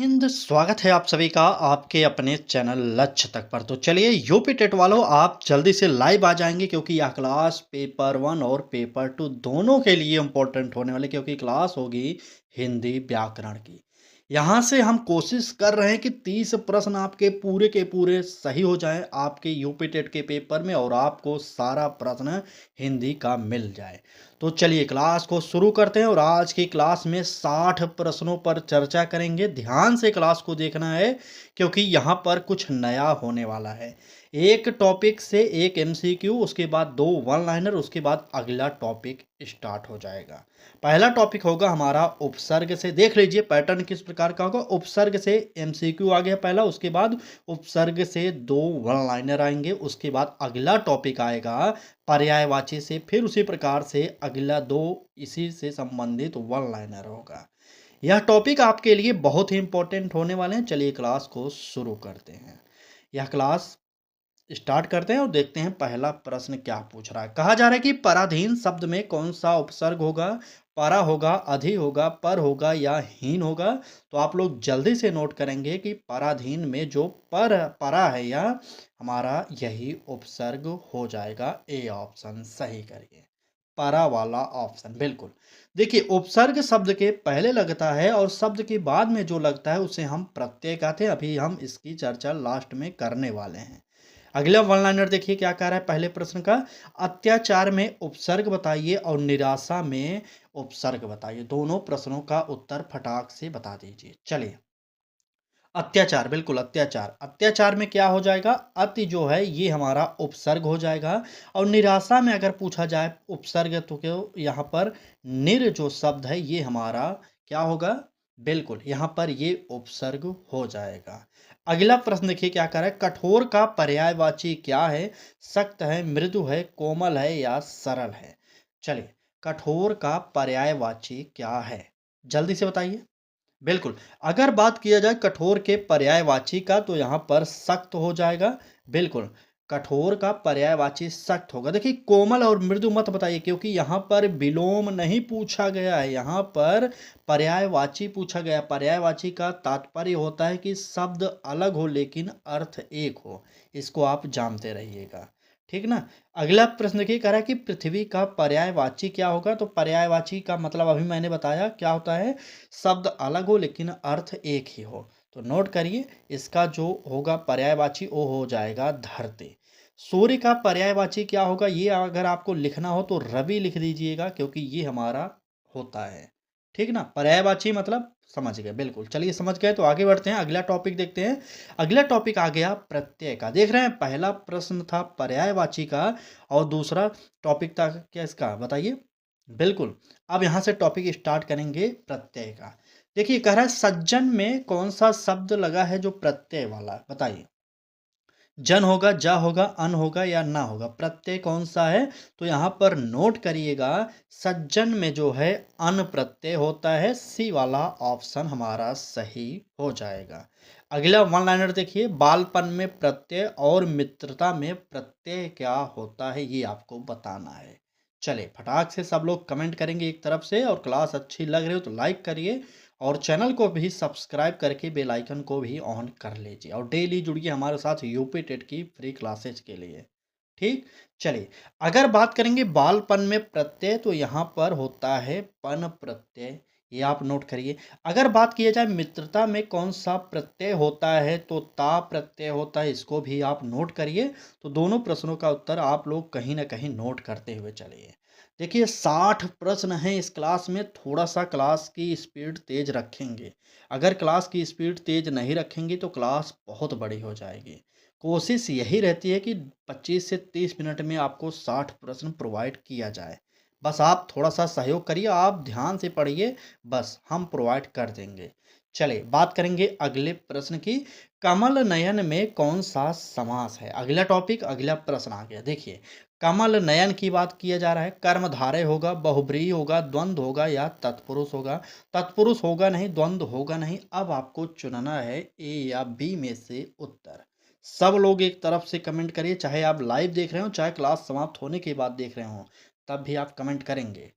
हिंद, स्वागत है आप सभी का आपके अपने चैनल लक्ष्य तक पर। तो चलिए यूपी टेट वालों, आप जल्दी से लाइव आ जाएंगे क्योंकि यह क्लास पेपर 1 और पेपर 2 दोनों के लिए इम्पोर्टेंट होने वाले, क्योंकि क्लास होगी हिंदी व्याकरण की। यहाँ से हम कोशिश कर रहे हैं कि 30 प्रश्न आपके पूरे के पूरे सही हो जाएं आपके यूपी टेट के पेपर में और आपको सारा प्रश्न हिंदी का मिल जाए। तो चलिए क्लास को शुरू करते हैं और आज की क्लास में 60 प्रश्नों पर चर्चा करेंगे। ध्यान से क्लास को देखना है क्योंकि यहाँ पर कुछ नया होने वाला है। एक टॉपिक से एक एमसीक्यू, उसके बाद 2 वन लाइनर, उसके बाद अगला टॉपिक स्टार्ट हो जाएगा। पहला टॉपिक होगा हमारा उपसर्ग से। देख लीजिए पैटर्न किस प्रकार का होगा। उपसर्ग से एमसीक्यू आ गया पहला, उसके बाद उपसर्ग से 2 वन लाइनर आएंगे, उसके बाद अगला टॉपिक आएगा पर्यायवाची से, फिर उसी प्रकार से अगला 2 इसी से संबंधित वन लाइनर होगा। यह टॉपिक आपके लिए बहुत ही इंपॉर्टेंट होने वाले हैं। चलिए क्लास को शुरू करते हैं। यह क्लास स्टार्ट करते हैं और देखते हैं पहला प्रश्न क्या पूछ रहा है। कहा जा रहा है कि पराधीन शब्द में कौन सा उपसर्ग होगा। परा होगा, अधि होगा, पर होगा या हीन होगा। तो आप लोग जल्दी से नोट करेंगे कि पराधीन में जो परा है या हमारा यही उपसर्ग हो जाएगा। ए ऑप्शन सही करिए, परा वाला ऑप्शन बिल्कुल। देखिए उपसर्ग शब्द के पहले लगता है और शब्द के बाद में जो लगता है उसे हम प्रत्यय कहते हैं। अभी हम इसकी चर्चा लास्ट में करने वाले हैं। अगला वन लाइनर देखिए क्या कह रहा है पहले प्रश्न का। अत्याचार में उपसर्ग बताइए और निराशा में उपसर्ग बताइए। दोनों प्रश्नों का उत्तर फटाक से बता दीजिए। चलिए अत्याचार, बिल्कुल अत्याचार। अत्याचार में क्या हो जाएगा, अति जो है ये हमारा उपसर्ग हो जाएगा। और निराशा में अगर पूछा जाए उपसर्ग तो क्यों यहाँ पर निर जो शब्द है ये हमारा क्या होगा, बिल्कुल यहाँ पर ये उपसर्ग हो जाएगा। अगला प्रश्न देखिए क्या कर रहा है। कठोर का पर्यायवाची क्या है। सख्त है, मृदु है, कोमल है या सरल है। चलिए कठोर का पर्यायवाची क्या है, जल्दी से बताइए। बिल्कुल, अगर बात किया जाए कठोर के पर्यायवाची का तो यहाँ पर सख्त हो जाएगा। बिल्कुल, कठोर का पर्यायवाची सख्त होगा। देखिए कोमल और मृदु मत बताइए क्योंकि यहाँ पर विलोम नहीं पूछा गया है, यहाँ पर पर्यायवाची पूछा गया। पर्यायवाची का तात्पर्य होता है कि शब्द अलग हो लेकिन अर्थ एक हो। इसको आप जानते रहिएगा, ठीक ना। अगला प्रश्न देखिए कह रहा है कि पृथ्वी का पर्यायवाची क्या होगा। तो पर्यायवाची का मतलब अभी मैंने बताया क्या होता है, शब्द अलग हो लेकिन अर्थ एक ही हो। तो नोट करिए इसका जो होगा पर्यायवाची वो हो जाएगा धरती। सूर्य का पर्यायवाची क्या होगा, ये अगर आपको लिखना हो तो रवि लिख दीजिएगा क्योंकि ये हमारा होता है, ठीक ना। पर्यायवाची मतलब समझ गए, बिल्कुल। चलिए समझ गए तो आगे बढ़ते हैं, अगला टॉपिक देखते हैं। अगला टॉपिक आ गया प्रत्यय का। देख रहे हैं पहला प्रश्न था पर्यायवाची का और दूसरा टॉपिक था क्या इसका, बताइए। बिल्कुल, अब यहाँ से टॉपिक स्टार्ट करेंगे प्रत्यय का। देखिए कह रहा है सज्जन में कौन सा शब्द लगा है जो प्रत्यय वाला है? बताइए। जन होगा, जा होगा, अन होगा या ना होगा। प्रत्यय कौन सा है, तो यहाँ पर नोट करिएगा सज्जन में जो है अन प्रत्यय होता है। सी वाला ऑप्शन हमारा सही हो जाएगा। अगला वन लाइनर देखिए। बालपन में प्रत्यय और मित्रता में प्रत्यय क्या होता है ये आपको बताना है। चलिए फटाक से सब लोग कमेंट करेंगे एक तरफ से, और क्लास अच्छी लग रही हो तो लाइक करिए और चैनल को भी सब्सक्राइब करके बेल आइकन को भी ऑन कर लीजिए और डेली जुड़िए हमारे साथ यूपी टेट की फ्री क्लासेज के लिए, ठीक। चलिए अगर बात करेंगे बालपन में प्रत्यय तो यहाँ पर होता है पन प्रत्यय, ये आप नोट करिए। अगर बात किया जाए मित्रता में कौन सा प्रत्यय होता है तो ता प्रत्यय होता है, इसको भी आप नोट करिए। तो दोनों प्रश्नों का उत्तर आप लोग कहीं ना कहीं नोट करते हुए चलिए। देखिए 60 प्रश्न हैं इस क्लास में, थोड़ा सा क्लास की स्पीड तेज रखेंगे। अगर क्लास की स्पीड तेज नहीं रखेंगे तो क्लास बहुत बड़ी हो जाएगी। कोशिश यही रहती है कि 25 से 30 मिनट में आपको 60 प्रश्न प्रोवाइड किया जाए। बस आप थोड़ा सा सहयोग करिए, आप ध्यान से पढ़िए, बस हम प्रोवाइड कर देंगे। चलिए बात करेंगे अगले प्रश्न की। कमल नयन में कौन सा समास है। अगला टॉपिक अगला प्रश्न आ गया। देखिए कमल नयन की बात किया जा रहा है। कर्मधारय होगा, बहुब्रीहि होगा, द्वंद्व होगा या तत्पुरुष होगा। तत्पुरुष होगा नहीं, द्वंद्व होगा नहीं। अब आपको चुनना है ए या बी में से उत्तर। सब लोग एक तरफ से कमेंट करिए, चाहे आप लाइव देख रहे हो चाहे क्लास समाप्त होने के बाद देख रहे हो, तब भी आप कमेंट करेंगे,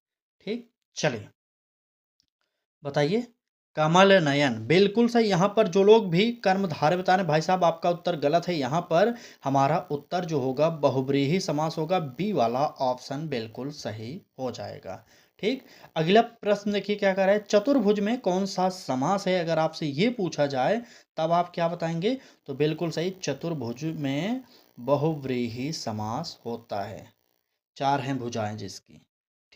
ठीक। चलिए बताइए कमल नयन बिल्कुल सही। यहाँ पर जो लोग भी कर्मधारय बता रहे हैं भाई साहब आपका उत्तर गलत है। यहाँ पर हमारा उत्तर जो होगा बहुब्रीहि समास होगा। बी वाला ऑप्शन बिल्कुल सही हो जाएगा। ठीक। अगला प्रश्न देखिए क्या कह रहा है, चतुर्भुज में कौन सा समास है। अगर आपसे ये पूछा जाए तब आप क्या बताएंगे, तो बिल्कुल सही, चतुर्भुज में बहुव्रीहि समास होता है। चार हैं भुजाएं जिसकी।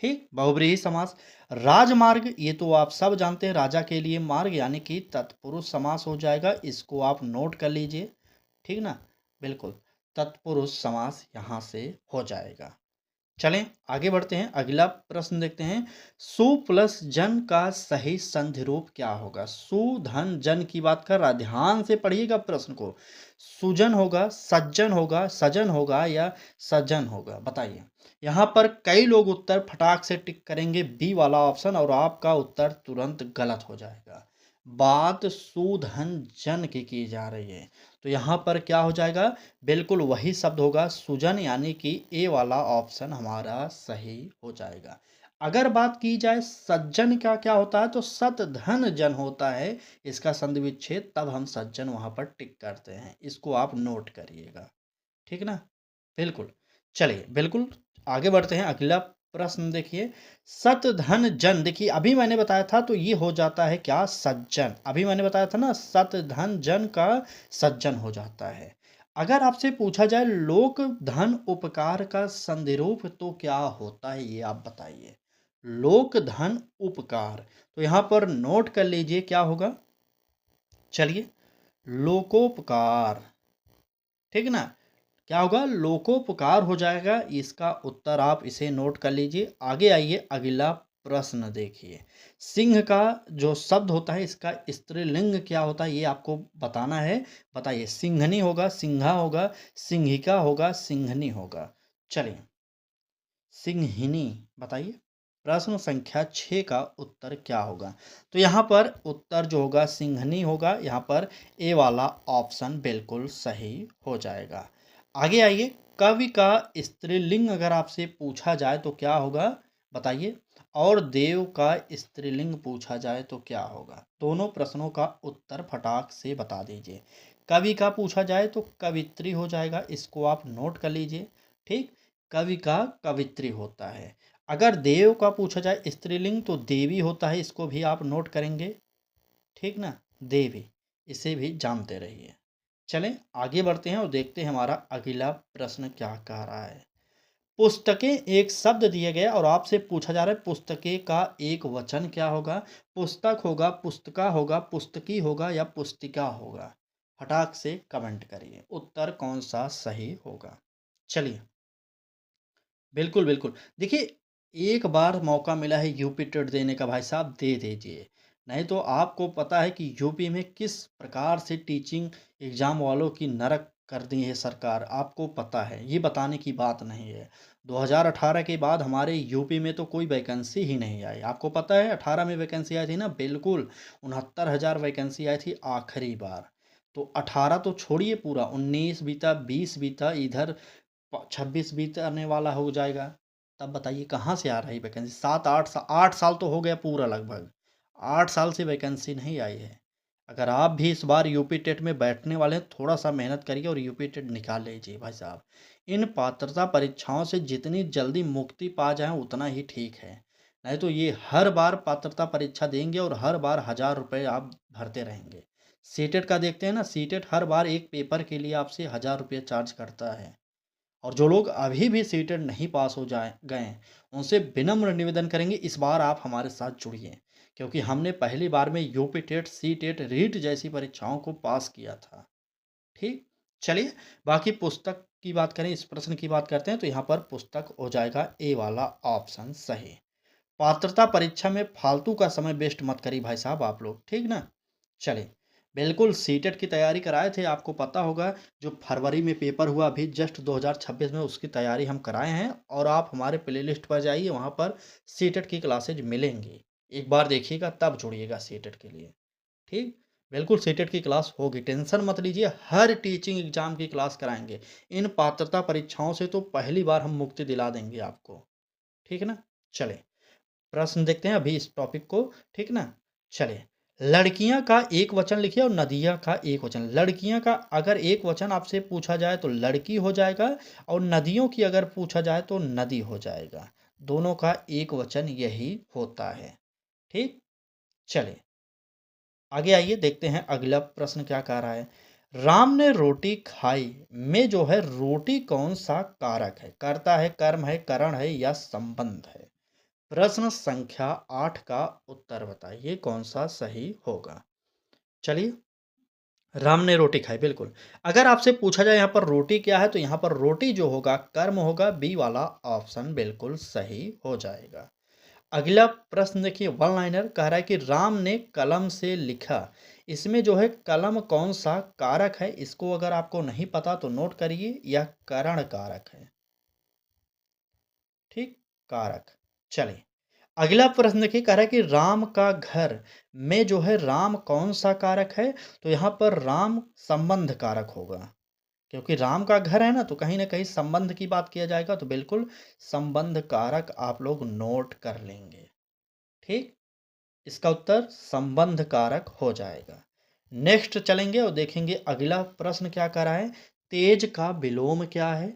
ठीक, बहुब्रीहि समास। राजमार्ग ये तो आप सब जानते हैं, राजा के लिए मार्ग यानी कि तत्पुरुष समास हो जाएगा। इसको आप नोट कर लीजिए। ठीक ना, बिल्कुल तत्पुरुष समास यहां से हो जाएगा। चलें आगे बढ़ते हैं, अगला प्रश्न देखते हैं। सु प्लस जन का सही संधि रूप क्या होगा। सु धन जन की बात कर रहा, ध्यान से पढ़िएगा प्रश्न को। सुजन होगा, सज्जन होगा, सजन होगा या सज्जन होगा, बताइए। यहाँ पर कई लोग उत्तर फटाक से टिक करेंगे बी वाला ऑप्शन, और आपका उत्तर तुरंत गलत हो जाएगा। बात सुधन जन की जा रही है, तो यहाँ पर क्या हो जाएगा, बिल्कुल वही शब्द होगा सुजन, यानी कि ए वाला ऑप्शन हमारा सही हो जाएगा। अगर बात की जाए सज्जन का क्या होता है, तो सत धन जन होता है, इसका संधि विच्छेद, तब हम सज्जन वहां पर टिक करते हैं। इसको आप नोट करिएगा। ठीक ना, बिल्कुल। चलिए बिल्कुल आगे बढ़ते हैं, अगला प्रश्न देखिए। सत धन जन, देखिए अभी मैंने बताया था तो ये हो जाता है क्या, सज्जन। अभी मैंने बताया था ना, सत धन जन का सज्जन हो जाता है। अगर आपसे पूछा जाए लोक धन उपकार का संधिरूप तो क्या होता है, ये आप बताइए। लोक धन उपकार, तो यहां पर नोट कर लीजिए क्या होगा। चलिए, लोकोपकार। ठीक ना, क्या होगा, लोकोपकार हो जाएगा। इसका उत्तर आप इसे नोट कर लीजिए। आगे आइए, अगला प्रश्न देखिए। सिंह का जो शब्द होता है, इसका स्त्रीलिंग क्या होता है, ये आपको बताना है। बताइए, सिंहनी होगा, सिंहा होगा, सिंहिका होगा, सिंहनी होगा। चलिए, सिंहिनी बताइए। प्रश्न संख्या 6 का उत्तर क्या होगा, तो यहाँ पर उत्तर जो होगा सिंहनी होगा। यहाँ पर ए वाला ऑप्शन बिल्कुल सही हो जाएगा। आगे आइए, कवि का स्त्रीलिंग अगर आपसे पूछा जाए तो क्या होगा, बताइए। और देव का स्त्रीलिंग पूछा जाए तो क्या होगा। दोनों प्रश्नों का उत्तर फटाक से बता दीजिए। कवि का पूछा जाए तो कवित्री हो जाएगा, इसको आप नोट कर लीजिए। ठीक, कवि का कवित्री होता है। अगर देव का पूछा जाए स्त्रीलिंग तो देवी होता है, इसको भी आप नोट करेंगे। ठीक ना, देवी, इसे भी जानते रहिए। चलें आगे बढ़ते हैं और देखते हैं हमारा अगला प्रश्न क्या कह रहा है। पुस्तकें एक शब्द दिया गया और आपसे पूछा जा रहा है पुस्तकें का एक वचन क्या होगा। पुस्तक होगा, पुस्तिका होगा, पुस्तकी होगा या पुस्तिका होगा। फटाक से कमेंट करिए उत्तर कौन सा सही होगा। चलिए, बिल्कुल, बिल्कुल। देखिए, एक बार मौका मिला है यूपी टेट देने का भाई साहब, दे दीजिए। नहीं तो आपको पता है कि यूपी में किस प्रकार से टीचिंग एग्ज़ाम वालों की नरक कर दी है सरकार, आपको पता है। ये बताने की बात नहीं है। 2018 के बाद हमारे यूपी में तो कोई वैकेंसी ही नहीं आई। आपको पता है 18 में वैकेंसी आई थी ना, बिल्कुल 69,000 वैकेंसी आई थी आखिरी बार। तो 18 तो छोड़िए, पूरा 19 बीता, 20 बीता, इधर 26 बीतने वाला हो जाएगा। तब बताइए कहाँ से आ रही वैकेंसी। 8 साल तो हो गया पूरा, लगभग 8 साल से वैकेंसी नहीं आई है। अगर आप भी इस बार यूपी टेट में बैठने वाले हैं, थोड़ा सा मेहनत करिए और यूपी टेट निकाल लीजिए भाई साहब। इन पात्रता परीक्षाओं से जितनी जल्दी मुक्ति पा जाए उतना ही ठीक है। नहीं तो ये हर बार पात्रता परीक्षा देंगे और हर बार 1,000 रुपये आप भरते रहेंगे। सीटेट का देखते हैं ना, सीटेट हर बार एक पेपर के लिए आपसे 1,000 रुपये चार्ज करता है। और जो लोग अभी भी सीटेट नहीं पास हो जाए गए हैं, उनसे विनम्र निवेदन करेंगे इस बार आप हमारे साथ जुड़िए, क्योंकि हमने पहली बार में UP TET, C TET, REET जैसी परीक्षाओं को पास किया था। ठीक, चलिए बाकी पुस्तक की बात करें, इस प्रश्न की बात करते हैं, तो यहाँ पर पुस्तक हो जाएगा ए वाला ऑप्शन सही। पात्रता परीक्षा में फालतू का समय वेस्ट मत करिए भाई साहब आप लोग, ठीक ना। चलिए, बिल्कुल सीटेट की तैयारी कराए थे, आपको पता होगा। जो फरवरी में पेपर हुआ अभी जस्ट 2026 में, उसकी तैयारी हम कराए हैं। और आप हमारे प्लेलिस्ट पर जाइए, वहाँ पर सीटेट की क्लासेज मिलेंगी। एक बार देखिएगा तब जुड़िएगा सीटेट के लिए। ठीक, बिल्कुल सीटेट की क्लास होगी, टेंशन मत लीजिए। हर टीचिंग एग्जाम की क्लास कराएंगे। इन पात्रता परीक्षाओं से तो पहली बार हम मुक्ति दिला देंगे आपको। ठीक है ना। चले, प्रश्न देखते हैं अभी इस टॉपिक को। ठीक ना, चलिए। लड़कियां का एक वचन लिखिए और नदियां का एक वचन। लड़कियां का अगर एक वचन आपसे पूछा जाए तो लड़की हो जाएगा, और नदियों की अगर पूछा जाए तो नदी हो जाएगा। दोनों का एक वचन यही होता है। ठीक, चलिए आगे आइए, देखते हैं अगला प्रश्न क्या कह रहा है। राम ने रोटी खाई में जो है रोटी कौन सा कारक है? कर्ता है, कर्म है, करण है या संबंध है? प्रश्न संख्या 8 का उत्तर बताइए कौन सा सही होगा। चलिए, राम ने रोटी खाई, बिल्कुल। अगर आपसे पूछा जाए यहाँ पर रोटी क्या है, तो यहाँ पर रोटी जो होगा कर्म होगा, बी वाला ऑप्शन बिल्कुल सही हो जाएगा। अगला प्रश्न देखिए, वन लाइनर कह रहा है कि राम ने कलम से लिखा। इसमें जो है कलम कौन सा कारक है? इसको अगर आपको नहीं पता तो नोट करिए, यह करण कारक है। ठीक, कारक। चलिए अगला प्रश्न देखिए, कह रहा है कि राम का घर में जो है राम कौन सा कारक है? तो यहाँ पर राम संबंध कारक होगा, क्योंकि राम का घर है ना कहीं संबंध की बात किया जाएगा, तो बिल्कुल संबंध कारक आप लोग नोट कर लेंगे। ठीक, इसका उत्तर संबंध कारक हो जाएगा। नेक्स्ट चलेंगे और देखेंगे अगला प्रश्न क्या कर रहा है। तेज का विलोम क्या है?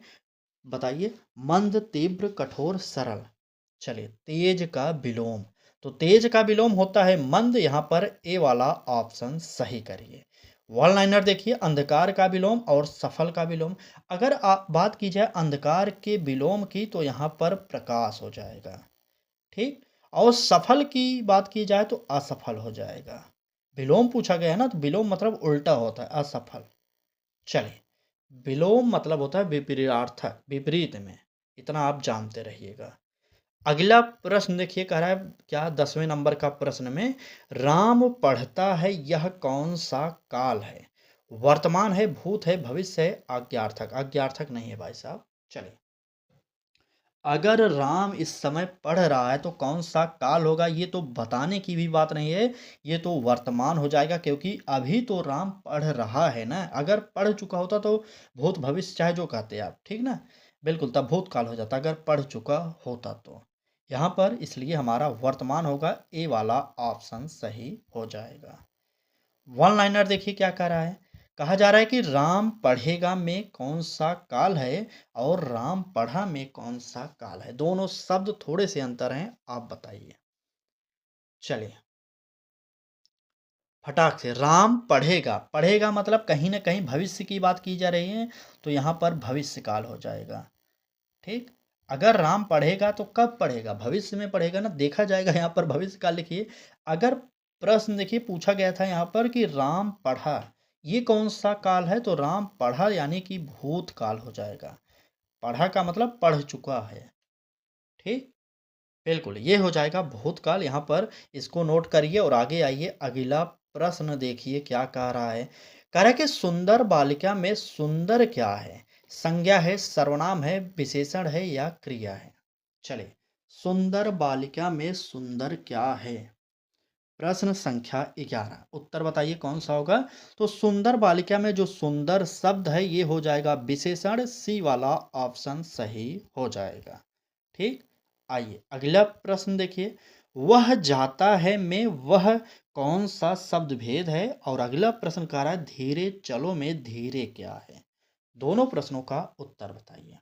बताइए। मंद, तीव्र, कठोर, सरल। चलिए, तेज का विलोम, तो तेज का विलोम होता है मंद। यहाँ पर ए वाला ऑप्शन सही करिए। वन लाइनर देखिए, अंधकार का विलोम और सफल का विलोम। अगर आप बात की जाए अंधकार के विलोम की, तो यहाँ पर प्रकाश हो जाएगा। ठीक, और सफल की बात की जाए तो असफल हो जाएगा। विलोम पूछा गया है ना, तो विलोम मतलब उल्टा होता है, असफल। चलिए, विलोम मतलब होता है विपरीतार्थक, विपरीत में। इतना आप जानते रहिएगा। अगला प्रश्न देखिए, कह रहा है क्या 10वें नंबर का प्रश्न में, राम पढ़ता है यह कौन सा काल है? वर्तमान है, भूत है, भविष्य है, आज्ञार्थक? आज्ञार्थक नहीं है भाई साहब। चलिए, अगर राम इस समय पढ़ रहा है तो कौन सा काल होगा, ये तो बताने की भी बात नहीं है, ये तो वर्तमान हो जाएगा, क्योंकि अभी तो राम पढ़ रहा है ना। अगर पढ़ चुका होता तो भूत भविष्य चाहे जो कहते हैं आप, ठीक ना, बिल्कुल तब भूतकाल हो जाता अगर पढ़ चुका होता तो। यहाँ पर इसलिए हमारा वर्तमान होगा, ए वाला ऑप्शन सही हो जाएगा। वन लाइनर देखिए क्या कह रहा है। कहा जा रहा है कि राम पढ़ेगा में कौन सा काल है और राम पढ़ा में कौन सा काल है? दोनों शब्द थोड़े से अंतर हैं, आप बताइए। चलिए, फटाक से, राम पढ़ेगा, पढ़ेगा मतलब कहीं ना कहीं भविष्य की बात की जा रही है, तो यहाँ पर भविष्य काल हो जाएगा। ठीक, अगर राम पढ़ेगा तो कब पढ़ेगा? भविष्य में पढ़ेगा ना, देखा जाएगा। यहाँ पर भविष्य काल लिखिए। अगर प्रश्न देखिए पूछा गया था यहाँ पर कि राम पढ़ा, ये कौन सा काल है? तो राम पढ़ा यानी कि भूतकाल हो जाएगा। पढ़ा का मतलब पढ़ चुका है। ठीक, बिल्कुल ये हो जाएगा भूतकाल। यहाँ पर इसको नोट करिए और आगे आइए, अगला प्रश्न देखिए क्या कह रहा है। कह रहा है कि सुंदर बालिका में सुंदर क्या है? संज्ञा है, सर्वनाम है, विशेषण है या क्रिया है? चलिए, सुंदर बालिका में सुंदर क्या है? प्रश्न संख्या 11, उत्तर बताइए कौन सा होगा। तो सुंदर बालिका में जो सुंदर शब्द है ये हो जाएगा विशेषण, सी वाला ऑप्शन सही हो जाएगा। ठीक, आइए अगला प्रश्न देखिए। वह जाता है में वह कौन सा शब्द भेद है? और अगला प्रश्न कह रहा है धीरे चलो में धीरे क्या है? दोनों प्रश्नों का उत्तर बताइए।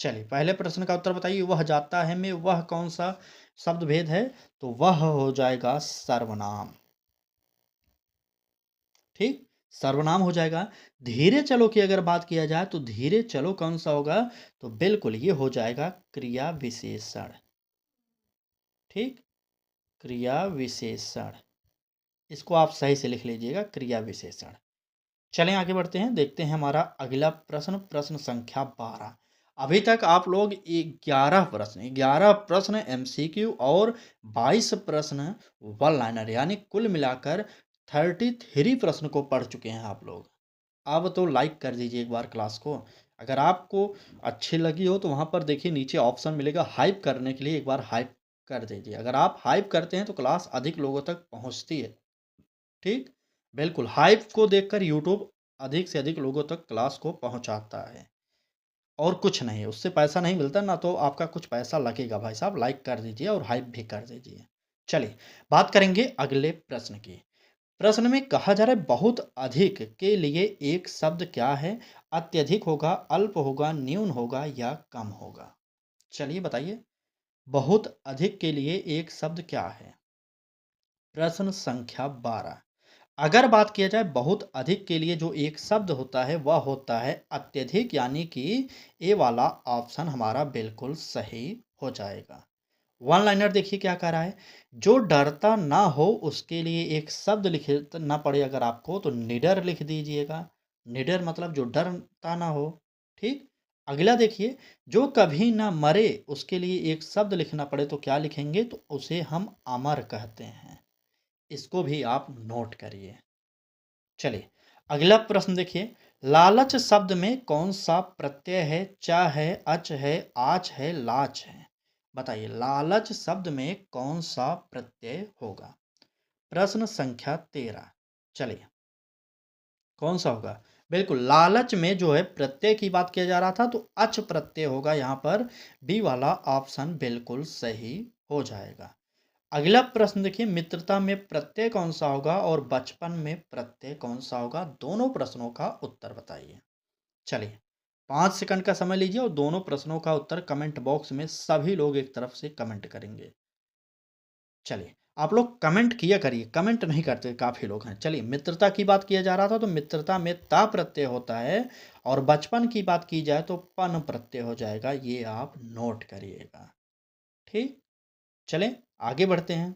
चलिए, पहले प्रश्न का उत्तर बताइए, वह जाता है में वह कौन सा शब्द भेद है? तो वह हो जाएगा सर्वनाम। ठीक, सर्वनाम हो जाएगा। धीरे चलो की अगर बात किया जाए तो धीरे चलो कौन सा होगा? तो बिल्कुल ये हो जाएगा क्रिया विशेषण। ठीक, क्रिया विशेषण, इसको आप सही से लिख लीजिएगा, क्रिया विशेषण। चलें आगे बढ़ते हैं, देखते हैं हमारा अगला प्रश्न, प्रश्न संख्या 12। अभी तक आप लोग 11 प्रश्न एमसीक्यू और 22 प्रश्न वन लाइनर, यानी कुल मिलाकर 33 प्रश्न को पढ़ चुके हैं आप लोग। अब तो लाइक कर दीजिए एक बार क्लास को। अगर आपको अच्छी लगी हो तो वहाँ पर देखिए नीचे ऑप्शन मिलेगा हाइप करने के लिए, एक बार हाइप कर दीजिए। अगर आप हाइप करते हैं तो क्लास अधिक लोगों तक पहुँचती है। ठीक, बिल्कुल हाइप को देखकर यूट्यूब अधिक से अधिक लोगों तक क्लास को पहुंचाता है, और कुछ नहीं, उससे पैसा नहीं मिलता ना, तो आपका कुछ पैसा लगेगा भाई साहब। लाइक कर दीजिए और हाइप भी कर दीजिए। चलिए बात करेंगे अगले प्रश्न की। प्रश्न में कहा जा रहा है बहुत अधिक के लिए एक शब्द क्या है? अत्यधिक होगा, अल्प होगा, न्यून होगा या कम होगा? चलिए बताइए। बहुत अधिक के लिए एक शब्द क्या है? प्रश्न संख्या 12। अगर बात किया जाए बहुत अधिक के लिए जो एक शब्द होता है वह होता है अत्यधिक, यानी कि ए वाला ऑप्शन हमारा बिल्कुल सही हो जाएगा। वन लाइनर देखिए क्या कह रहा है। जो डरता ना हो उसके लिए एक शब्द लिखना पड़े अगर आपको तो निडर लिख दीजिएगा। निडर मतलब जो डरता ना हो। ठीक। अगला देखिए। जो कभी ना मरे उसके लिए एक शब्द लिखना पड़े तो क्या लिखेंगे, तो उसे हम अमर कहते हैं। इसको भी आप नोट करिए। चलिए अगला प्रश्न देखिए। लालच शब्द में कौन सा प्रत्यय है? च है, अच है, आच है, लाच है? बताइए लालच शब्द में कौन सा प्रत्यय होगा? प्रश्न संख्या 13। चलिए कौन सा होगा? बिल्कुल लालच में जो है प्रत्यय की बात किया जा रहा था तो अच प्रत्यय होगा यहाँ पर। बी वाला ऑप्शन बिल्कुल सही हो जाएगा। अगला प्रश्न देखिए। मित्रता में प्रत्यय कौन सा होगा और बचपन में प्रत्यय कौन सा होगा? दोनों प्रश्नों का उत्तर बताइए। चलिए 5 सेकंड का समय लीजिए और दोनों प्रश्नों का उत्तर कमेंट बॉक्स में सभी लोग एक तरफ से कमेंट करेंगे। चलिए आप लोग कमेंट किया करिए, कमेंट नहीं करते काफ़ी लोग हैं। चलिए मित्रता की बात किया जा रहा था तो मित्रता में ता प्रत्यय होता है और बचपन की बात की जाए तो पन प्रत्यय हो जाएगा। ये आप नोट करिएगा। ठीक। चलें आगे बढ़ते हैं।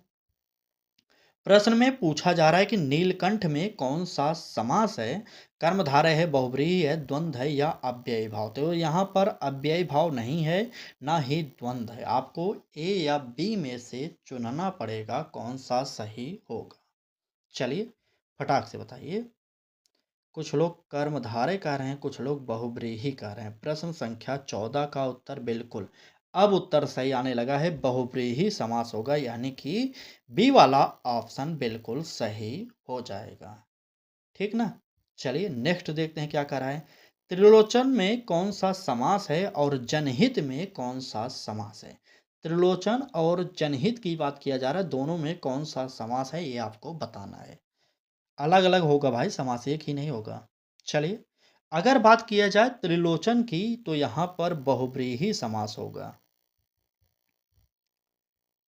प्रश्न में पूछा जा रहा है कि नीलकंठ में कौन सा समास है? कर्मधारय है, बहुव्रीहि है, द्वंद्व है या अव्ययी भाव? तो यहाँ पर अव्ययी भाव नहीं है, ना ही द्वंद्व है। आपको ए या बी में से चुनना पड़ेगा कौन सा सही होगा। चलिए फटाक से बताइए। कुछ लोग कर्मधारय कह रहे हैं, कुछ लोग बहुव्रीहि कह रहे हैं। प्रश्न संख्या 14 का उत्तर बिल्कुल अब उत्तर सही आने लगा है। बहुव्रीहि समास होगा, यानी कि बी वाला ऑप्शन बिल्कुल सही हो जाएगा। ठीक ना। चलिए नेक्स्ट देखते हैं क्या कह रहा है। त्रिलोचन में कौन सा समास है और जनहित में कौन सा समास है? त्रिलोचन और जनहित की बात किया जा रहा है, दोनों में कौन सा समास है ये आपको बताना है। अलग अलग होगा भाई, समास एक ही नहीं होगा। चलिए अगर बात किया जाए त्रिलोचन की तो यहाँ पर बहुव्रीहि समास होगा।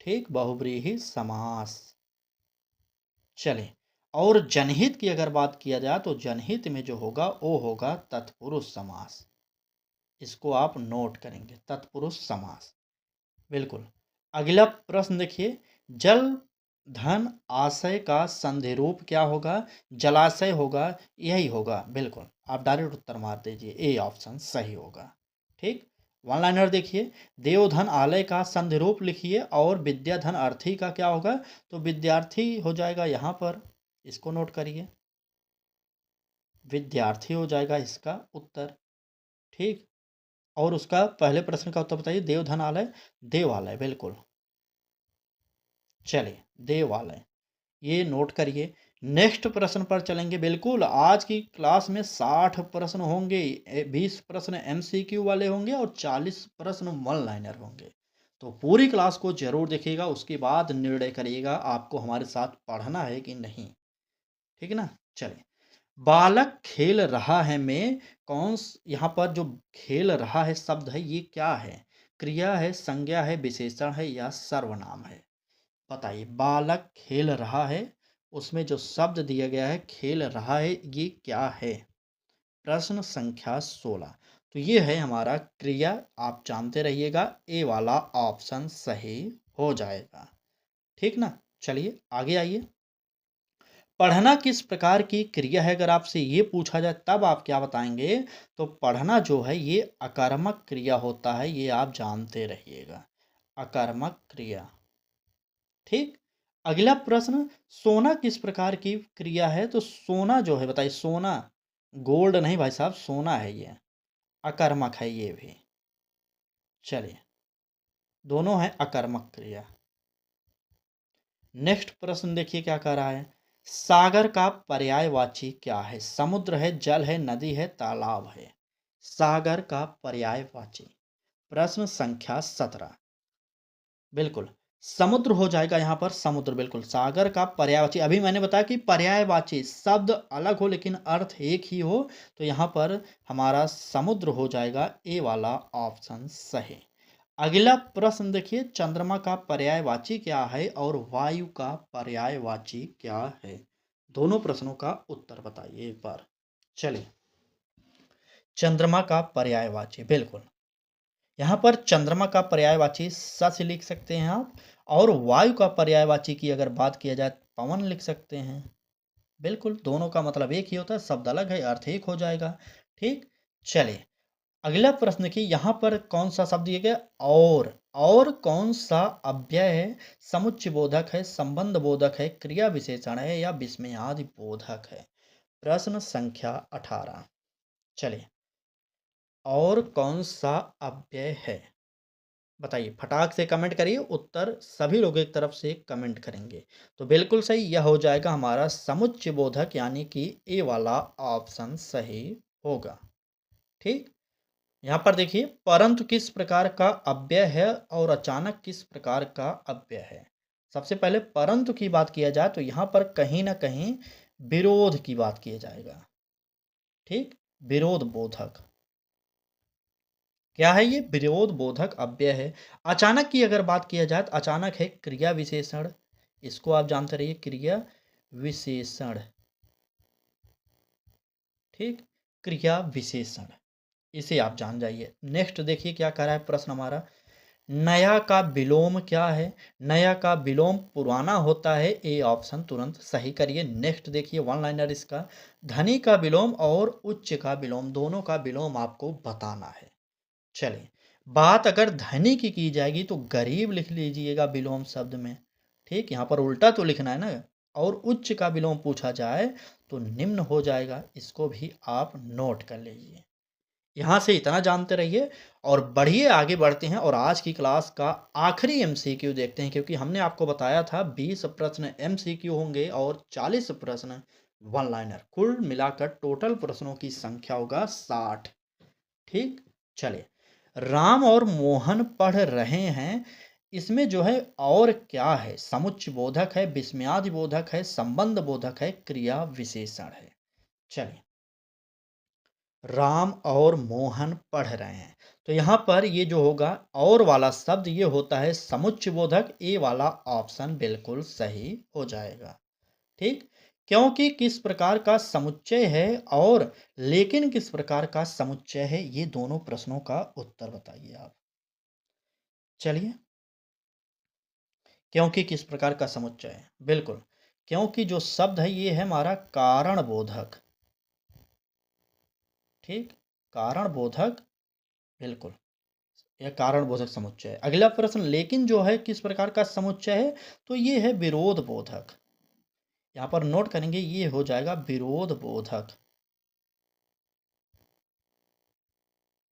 ठीक, बहुव्रीहि समास। चलिए और जनहित की अगर बात किया जाए तो जनहित में जो होगा वो होगा तत्पुरुष समास। इसको आप नोट करेंगे, तत्पुरुष समास। बिल्कुल। अगला प्रश्न देखिए। जल धन आशय का संधि रूप क्या होगा? जलाशय होगा, यही होगा। बिल्कुल आप डायरेक्ट उत्तर मार दीजिए, ए ऑप्शन सही होगा। ठीक। वन लाइनर देखिए। देवधन आलय का संधि रूप लिखिए और विद्याधन अर्थी का क्या होगा? तो विद्यार्थी हो जाएगा यहाँ पर। इसको नोट करिए, विद्यार्थी हो जाएगा इसका उत्तर। ठीक। और उसका पहले प्रश्न का उत्तर बताइए। देवधन आलय, देवालय। बिल्कुल। चलिए देवालय, ये नोट करिए। नेक्स्ट प्रश्न पर चलेंगे। बिल्कुल आज की क्लास में 60 प्रश्न होंगे, 20 प्रश्न एमसीक्यू वाले होंगे और 40 प्रश्न वन लाइनर होंगे। तो पूरी क्लास को जरूर देखिएगा, उसके बाद निर्णय करिएगा आपको हमारे साथ पढ़ना है कि नहीं। ठीक है ना। चलिए बालक खेल रहा है में यहाँ पर जो खेल रहा है शब्द है ये क्या है? क्रिया है, संज्ञा है, विशेषण है या सर्वनाम है? बताइए बालक खेल रहा है, उसमें जो शब्द दिया गया है खेल रहा है ये क्या है? प्रश्न संख्या 16। तो ये है हमारा क्रिया। आप जानते रहिएगा, ए वाला ऑप्शन सही हो जाएगा। ठीक ना। चलिए आगे आइए। पढ़ना किस प्रकार की क्रिया है? अगर आपसे ये पूछा जाए तब आप क्या बताएंगे? तो पढ़ना जो है ये अकर्मक क्रिया होता है, ये आप जानते रहिएगा, अकर्मक क्रिया। ठीक। अगला प्रश्न। सोना किस प्रकार की क्रिया है? तो सोना जो है बताइए, सोना गोल्ड नहीं भाई साहब, सोना है ये, अकर्मक है ये भी। चलिए दोनों है अकर्मक क्रिया। नेक्स्ट प्रश्न देखिए क्या कह रहा है। सागर का पर्यायवाची क्या है? समुद्र है, जल है, नदी है, तालाब है? सागर का पर्यायवाची। प्रश्न संख्या 17। बिल्कुल समुद्र हो जाएगा यहाँ पर समुद्र, बिल्कुल। सागर का पर्यायवाची, अभी मैंने बताया कि पर्यायवाची शब्द अलग हो लेकिन अर्थ एक ही हो, तो यहाँ पर हमारा समुद्र हो जाएगा ए वाला ऑप्शन सही। अगला प्रश्न देखिए, चंद्रमा का पर्यायवाची क्या है और वायु का पर्यायवाची क्या है? दोनों प्रश्नों का उत्तर बताइए एक बार। चलिए, चंद्रमा का पर्यायवाची, बिल्कुल। यहाँ पर चंद्रमा का पर्यायवाची सच लिख सकते हैं आप, और वायु का पर्यायवाची की अगर बात किया जाए पवन लिख सकते हैं। बिल्कुल, दोनों का मतलब एक ही होता है, शब्द अलग है, अर्थ एक हो जाएगा। ठीक, चलिए अगला प्रश्न की यहाँ पर कौन सा शब्द दिया गया? और कौन सा अव्यय है? समुच्चय बोधक है, संबंध बोधक है, क्रिया विशेषण है या विस्मयादि बोधक है? प्रश्न संख्या 18। चलिए, और कौन सा अव्यय है? बताइए, फटाक से कमेंट करिए, उत्तर सभी लोग एक तरफ से कमेंट करेंगे। तो बिल्कुल सही, यह हो जाएगा हमारा समुच्चय बोधक, यानी कि ए वाला ऑप्शन सही होगा। ठीक, यहाँ पर देखिए, परंतु किस प्रकार का अव्यय है और अचानक किस प्रकार का अव्यय है? सबसे पहले परंतु की बात किया जाए तो यहाँ पर कहीं ना कहीं विरोध की बात किया जाएगा। ठीक, विरोध बोधक क्या है? ये विरोध बोधक अव्यय है। अचानक की अगर बात किया जाए तो अचानक है क्रिया विशेषण, इसको आप जानते रहिए, क्रिया विशेषण। ठीक, क्रिया विशेषण, इसे आप जान जाइए। नेक्स्ट देखिए क्या कह रहा है प्रश्न हमारा, नया का विलोम क्या है? नया का विलोम पुराना होता है, ए ऑप्शन तुरंत सही करिए। नेक्स्ट देखिए वन लाइनर इसका, धनी का विलोम और उच्च का विलोम, दोनों का विलोम आपको बताना है। चलिए, बात अगर धनी की जाएगी तो गरीब लिख लीजिएगा विलोम शब्द में। ठीक, यहाँ पर उल्टा तो लिखना है ना। और उच्च का विलोम पूछा जाए तो निम्न हो जाएगा, इसको भी आप नोट कर लीजिए। यहाँ से इतना जानते रहिए और बढ़िए, आगे बढ़ते हैं और आज की क्लास का आखिरी एमसीक्यू देखते हैं, क्योंकि हमने आपको बताया था 20 प्रश्न एमसीक्यू होंगे और 40 प्रश्न वन लाइनर, कुल मिलाकर टोटल प्रश्नों की संख्या होगा 60। ठीक, चलिए, राम और मोहन पढ़ रहे हैं, इसमें जो है और क्या है? समुच्चय बोधक है, विस्मयादि बोधक है, संबंध बोधक है, क्रिया विशेषण है। चलिए, राम और मोहन पढ़ रहे हैं, तो यहाँ पर ये जो होगा और वाला शब्द ये होता है समुच्चय बोधक, ए वाला ऑप्शन बिल्कुल सही हो जाएगा। ठीक, क्योंकि किस प्रकार का समुच्चय है और लेकिन किस प्रकार का समुच्चय है, ये दोनों प्रश्नों का उत्तर बताइए आप। चलिए, क्योंकि किस प्रकार का समुच्चय है, बिल्कुल, क्योंकि जो शब्द है ये है हमारा कारण बोधक। ठीक, कारण बोधक, बिल्कुल, यह कारण बोधक समुच्चय है। अगला प्रश्न, लेकिन जो है किस प्रकार का समुच्चय है, तो ये है विरोध बोधक। यहाँ पर नोट करेंगे, ये हो जाएगा विरोध बोधक।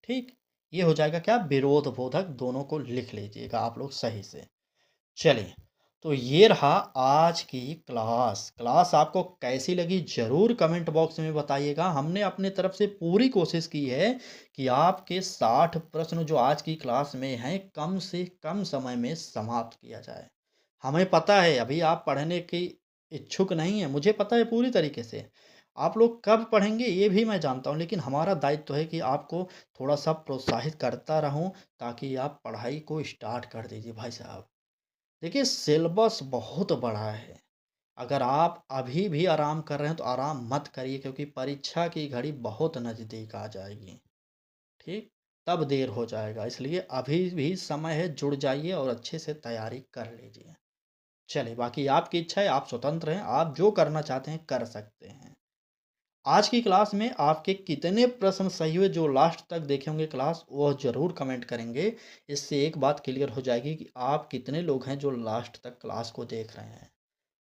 ठीक, ये हो जाएगा क्या? विरोध बोधक। दोनों को लिख लीजिएगा आप लोग सही से। चलिए, तो ये रहा आज की क्लास। क्लास आपको कैसी लगी जरूर कमेंट बॉक्स में बताइएगा। हमने अपने तरफ से पूरी कोशिश की है कि आपके 60 प्रश्न जो आज की क्लास में हैं कम से कम समय में समाप्त किया जाए। हमें पता है अभी आप पढ़ने की इच्छुक नहीं है, मुझे पता है पूरी तरीके से। आप लोग कब पढ़ेंगे ये भी मैं जानता हूँ, लेकिन हमारा दायित्व है कि आपको थोड़ा सा प्रोत्साहित करता रहूँ, ताकि आप पढ़ाई को स्टार्ट कर दीजिए भाई साहब। देखिए, सिलेबस बहुत बड़ा है। अगर आप अभी भी आराम कर रहे हैं तो आराम मत करिए, क्योंकि परीक्षा की घड़ी बहुत नज़दीक आ जाएगी। ठीक, तब देर हो जाएगा, इसलिए अभी भी समय है, जुड़ जाइए और अच्छे से तैयारी कर लीजिए। चलिए, बाकी आपकी इच्छा है, आप स्वतंत्र हैं, आप जो करना चाहते हैं कर सकते हैं। आज की क्लास में आपके कितने प्रश्न सही हुए, जो लास्ट तक देखे होंगे क्लास, वह ज़रूर कमेंट करेंगे। इससे एक बात क्लियर हो जाएगी कि आप कितने लोग हैं जो लास्ट तक क्लास को देख रहे हैं।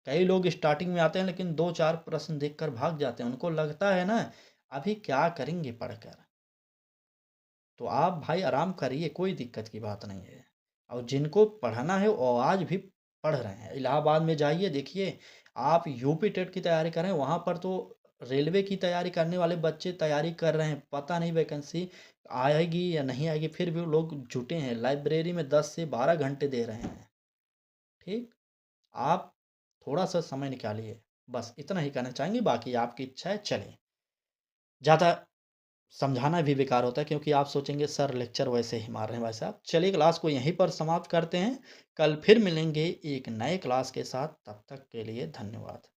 कई लोग स्टार्टिंग में आते हैं लेकिन 2-4 प्रश्न देखकर भाग जाते हैं। उनको लगता है ना, अभी क्या करेंगे पढ़कर। तो आप भाई आराम करिए, कोई दिक्कत की बात नहीं है। और जिनको पढ़ना है वो आज भी पढ़ रहे हैं। इलाहाबाद में जाइए, देखिए, आप यूपी टेट की तैयारी कर रहे हैं, वहाँ पर तो रेलवे की तैयारी करने वाले बच्चे तैयारी कर रहे हैं। पता नहीं वैकेंसी आएगी या नहीं आएगी, फिर भी वो लोग जुटे हैं, लाइब्रेरी में 10 से 12 घंटे दे रहे हैं। ठीक? आप थोड़ा-सा समय निकालिए, बस इतना ही कहना चाहेंगे, बाकी आपकी इच्छा है, चलें। ज़्यादा समझाना भी बेकार होता है क्योंकि आप सोचेंगे सर लेक्चर वैसे ही मार रहे हैं भाई साहब। चलिए क्लास को यहीं पर समाप्त करते हैं। कल फिर मिलेंगे एक नए क्लास के साथ, तब तक के लिए धन्यवाद।